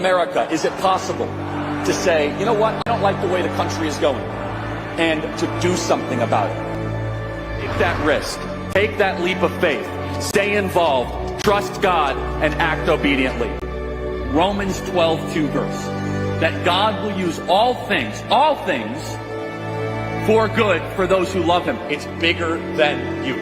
America, is it possible to say, you know what, I don't like the way the country is going, and to do something about it? Take that risk. Take that leap of faith. Stay involved. Trust God and act obediently. Romans 12:2 verse. That God will use all things for good for those who love him. It's bigger than you.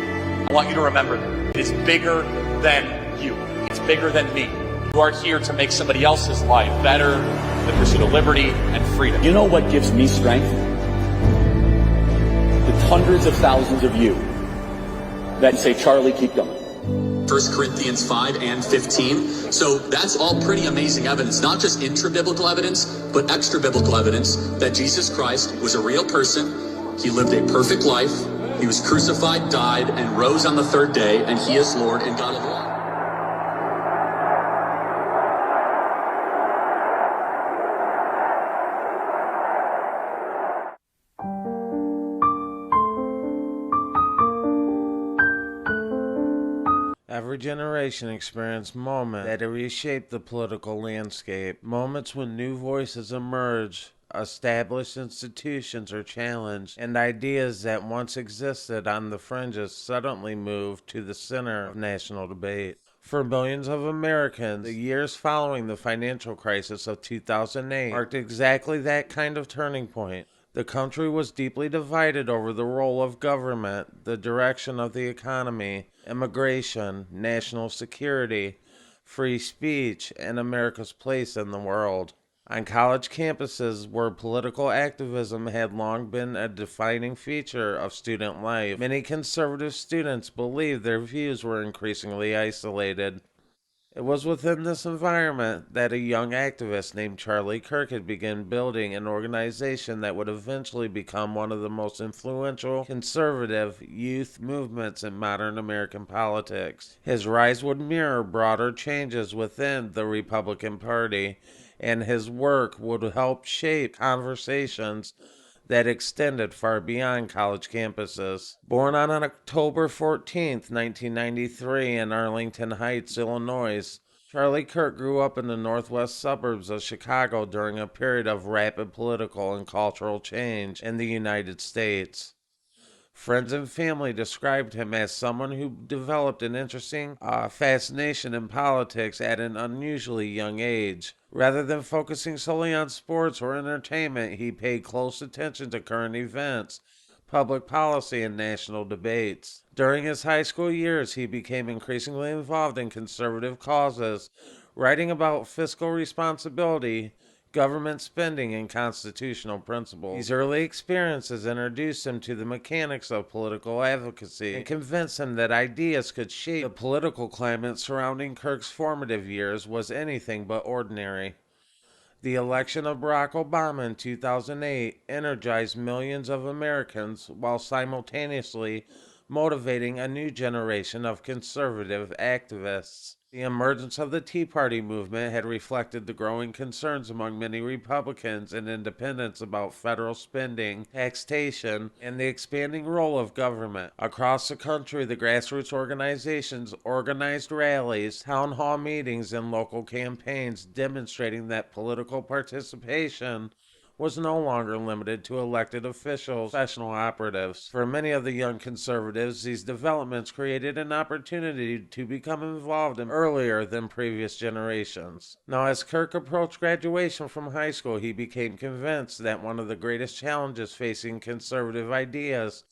I want you to remember that. It is bigger than you. It's bigger than me. You are here to make somebody else's life better, the pursuit of liberty and freedom. You know what gives me strength? The hundreds of thousands of you that say, Charlie, keep going. 1 Corinthians 5 and 15. So that's all pretty amazing evidence, not just intra-biblical evidence, but extra-biblical evidence that Jesus Christ was a real person. He lived a perfect life. He was crucified, died, and rose on the third day, and he is Lord and God of all. Every generation experienced moments that reshaped the political landscape, moments when new voices emerge, established institutions are challenged, and ideas that once existed on the fringes suddenly moved to the center of national debate. For millions of Americans, the years following the financial crisis of 2008 marked exactly that kind of turning point. The country was deeply divided over the role of government, the direction of the economy, immigration, national security, free speech, and America's place in the world. On college campuses where political activism had long been a defining feature of student life, many conservative students believed their views were increasingly isolated. It was within this environment that a young activist named Charlie Kirk had begun building an organization that would eventually become one of the most influential conservative youth movements in modern American politics. His rise would mirror broader changes within the Republican Party, and his work would help shape conversations that extended far beyond college campuses. Born on October 14, 1993 in Arlington Heights, Illinois, Charlie Kirk grew up in the northwest suburbs of Chicago during a period of rapid political and cultural change in the United States. Friends and family described him as someone who developed an interesting fascination in politics at an unusually young age. Rather than focusing solely on sports or entertainment, he paid close attention to current events, public policy, and national debates. During his high school years, he became increasingly involved in conservative causes, writing about fiscal responsibility, government spending, and constitutional principles. These early experiences introduced him to the mechanics of political advocacy and convinced him that ideas could shape the political climate surrounding Kirk's formative years was anything but ordinary. The election of Barack Obama in 2008 energized millions of Americans while simultaneously motivating a new generation of conservative activists. The emergence of the Tea Party movement had reflected the growing concerns among many Republicans and independents about federal spending, taxation, and the expanding role of government. Across the country, the grassroots organizations organized rallies, town hall meetings, and local campaigns demonstrating that political participation was no longer limited to elected officials, professional operatives. For many of the young conservatives, these developments created an opportunity to become involved earlier than previous generations. Now, as Kirk approached graduation from high school, he became convinced that one of the greatest challenges facing conservative ideas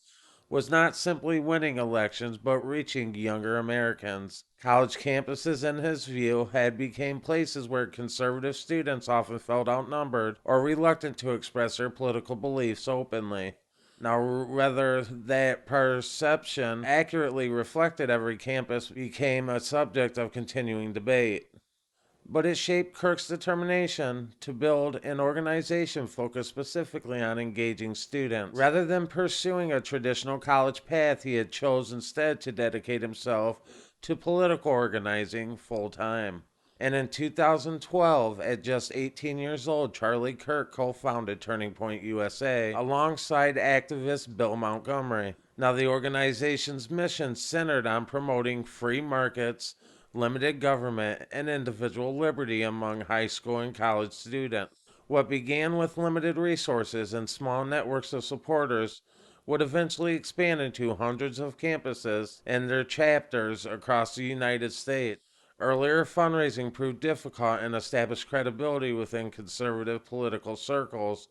was not simply winning elections, but reaching younger Americans. College campuses, in his view, had become places where conservative students often felt outnumbered or reluctant to express their political beliefs openly. Now, whether that perception accurately reflected every campus became a subject of continuing debate. But it shaped Kirk's determination to build an organization focused specifically on engaging students. Rather than pursuing a traditional college path, he had chosen instead to dedicate himself to political organizing full-time. And in 2012, at just 18 years old, Charlie Kirk co-founded Turning Point USA alongside activist Bill Montgomery. Now, the organization's mission centered on promoting free markets, limited government, and individual liberty among high school and college students. What began with limited resources and small networks of supporters would eventually expand into hundreds of campuses and their chapters across the United States. Earlier fundraising proved difficult and established credibility within conservative political circles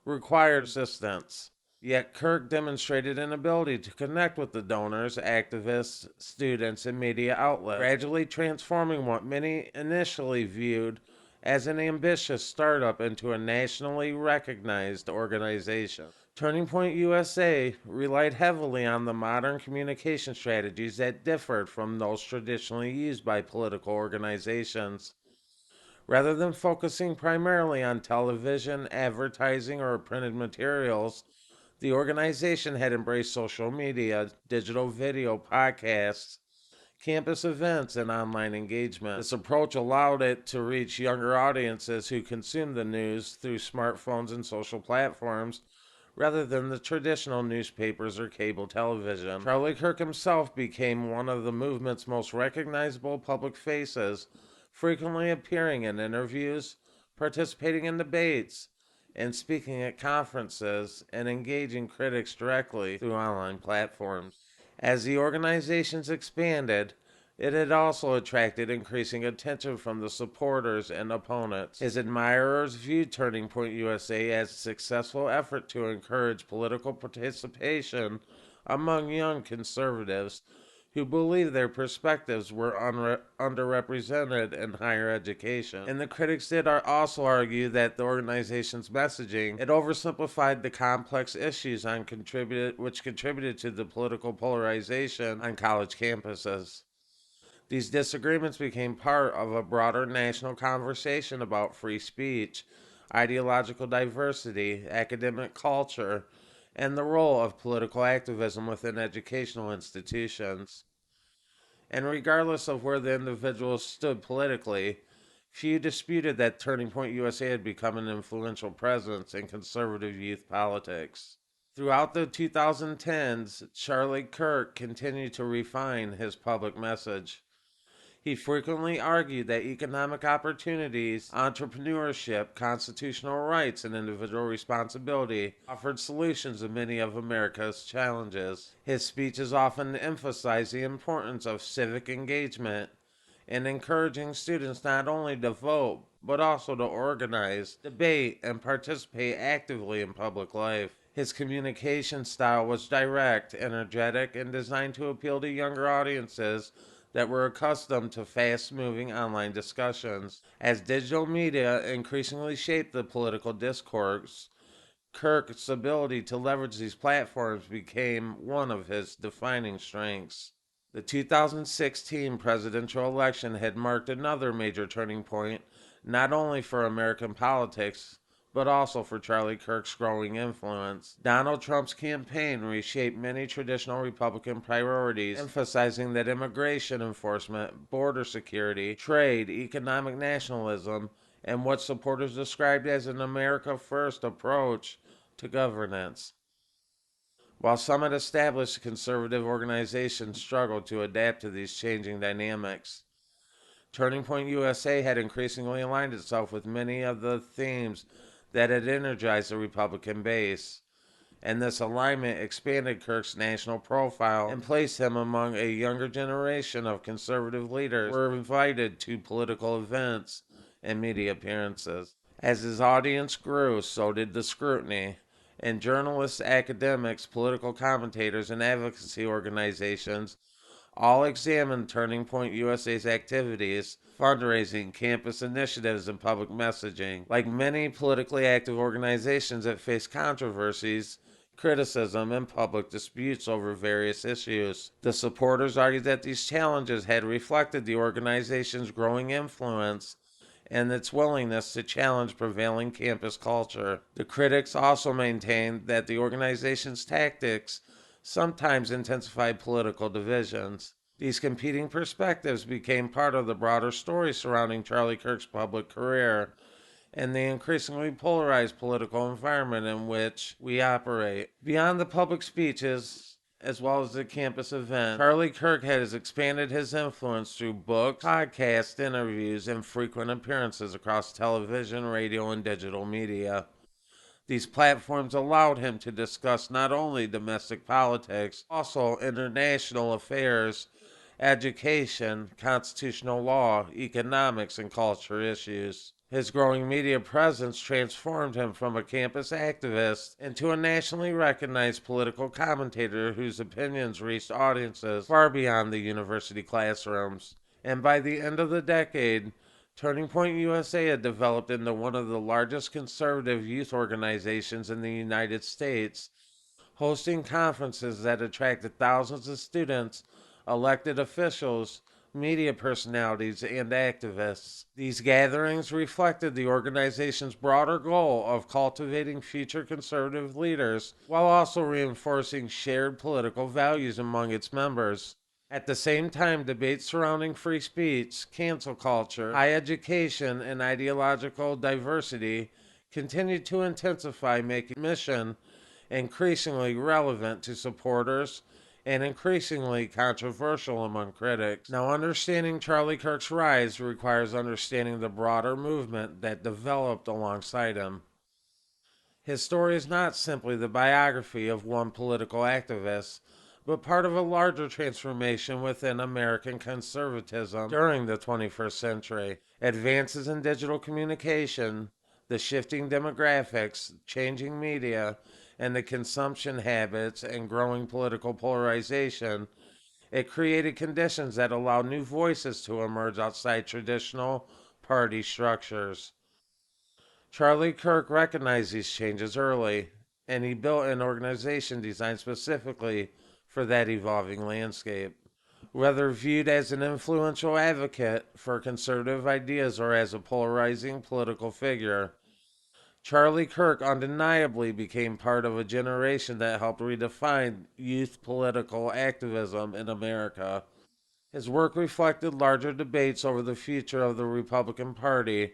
required assistance. Yet Kirk demonstrated an ability to connect with the donors, activists, students, and media outlets, gradually transforming what many initially viewed as an ambitious startup into a nationally recognized organization. Turning Point USA relied heavily on the modern communication strategies that differed from those traditionally used by political organizations. Rather than focusing primarily on television, advertising, or printed materials, the organization had embraced social media, digital video, podcasts, campus events, and online engagement. This approach allowed it to reach younger audiences who consume the news through smartphones and social platforms rather than the traditional newspapers or cable television. Charlie Kirk himself became one of the movement's most recognizable public faces, frequently appearing in interviews, participating in debates, and speaking at conferences and engaging critics directly through online platforms. As the organizations expanded, it had also attracted increasing attention from the supporters and opponents. His admirers viewed Turning Point USA as a successful effort to encourage political participation among young conservatives who believed their perspectives were underrepresented in higher education. And the critics did also argue that the organization's messaging had oversimplified the complex issues which contributed to the political polarization on college campuses. These disagreements became part of a broader national conversation about free speech, ideological diversity, academic culture, and the role of political activism within educational institutions. And regardless of where the individuals stood politically, few disputed that Turning Point USA had become an influential presence in conservative youth politics. Throughout the 2010s, Charlie Kirk continued to refine his public message. He frequently argued that economic opportunities, entrepreneurship, constitutional rights, and individual responsibility offered solutions to many of America's challenges. His speeches often emphasized the importance of civic engagement and encouraging students not only to vote, but also to organize, debate, and participate actively in public life. His communication style was direct, energetic, and designed to appeal to younger audiences that were accustomed to fast-moving online discussions. As digital media increasingly shaped the political discourse, Kirk's ability to leverage these platforms became one of his defining strengths. The 2016 presidential election had marked another major turning point, not only for American politics, but also for Charlie Kirk's growing influence. Donald Trump's campaign reshaped many traditional Republican priorities, emphasizing that immigration enforcement, border security, trade, economic nationalism, and what supporters described as an America First approach to governance. While some had established conservative organizations struggled to adapt to these changing dynamics, Turning Point USA had increasingly aligned itself with many of the themes that had energized the Republican base, and this alignment expanded Kirk's national profile and placed him among a younger generation of conservative leaders who were invited to political events and media appearances. As his audience grew, so did the scrutiny, and journalists, academics, political commentators, and advocacy organizations all examined Turning Point USA's activities, fundraising, campus initiatives, and public messaging. Like many politically active organizations that face controversies, criticism, and public disputes over various issues, the supporters argued that these challenges had reflected the organization's growing influence and its willingness to challenge prevailing campus culture. The critics also maintained that the organization's tactics sometimes intensified political divisions. These competing perspectives became part of the broader story surrounding Charlie Kirk's public career and the increasingly polarized political environment in which we operate. Beyond the public speeches as well as the campus event. Charlie Kirk has expanded his influence through books, podcasts, interviews, and frequent appearances across television, radio, and digital media. These platforms allowed him to discuss not only domestic politics, also international affairs, education, constitutional law, economics, and culture issues. His growing media presence transformed him from a campus activist into a nationally recognized political commentator whose opinions reached audiences far beyond the university classrooms. And by the end of the decade, Turning Point USA had developed into one of the largest conservative youth organizations in the United States, hosting conferences that attracted thousands of students, elected officials, media personalities, and activists. These gatherings reflected the organization's broader goal of cultivating future conservative leaders while also reinforcing shared political values among its members. At the same time, debates surrounding free speech, cancel culture, higher education, and ideological diversity continued to intensify, making mission increasingly relevant to supporters and increasingly controversial among critics. Now, understanding Charlie Kirk's rise requires understanding the broader movement that developed alongside him. His story is not simply the biography of one political activist, but part of a larger transformation within American conservatism during the 21st century. Advances in digital communication, the shifting demographics, changing media, and the consumption habits and growing political polarization, it created conditions that allow new voices to emerge outside traditional party structures. Charlie Kirk recognized these changes early, and he built an organization designed specifically for that evolving landscape. Whether viewed as an influential advocate for conservative ideas or as a polarizing political figure, Charlie Kirk undeniably became part of a generation that helped redefine youth political activism in America. His work reflected larger debates over the future of the Republican Party,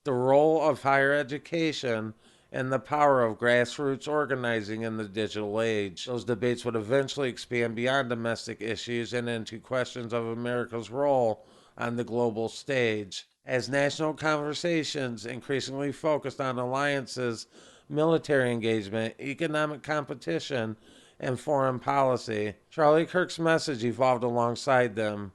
the role of higher education, and the power of grassroots organizing in the digital age. Those debates would eventually expand beyond domestic issues and into questions of America's role on the global stage. As national conversations increasingly focused on alliances, military engagement, economic competition, and foreign policy, Charlie Kirk's message evolved alongside them.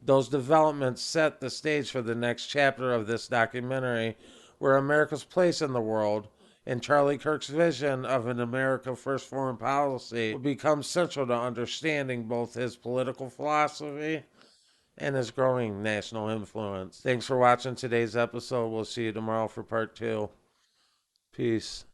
Those developments set the stage for the next chapter of this documentary, where America's place in the world and Charlie Kirk's vision of an America First foreign policy will become central to understanding both his political philosophy and his growing national influence. Thanks for watching today's episode. We'll see you tomorrow for part 2. Peace.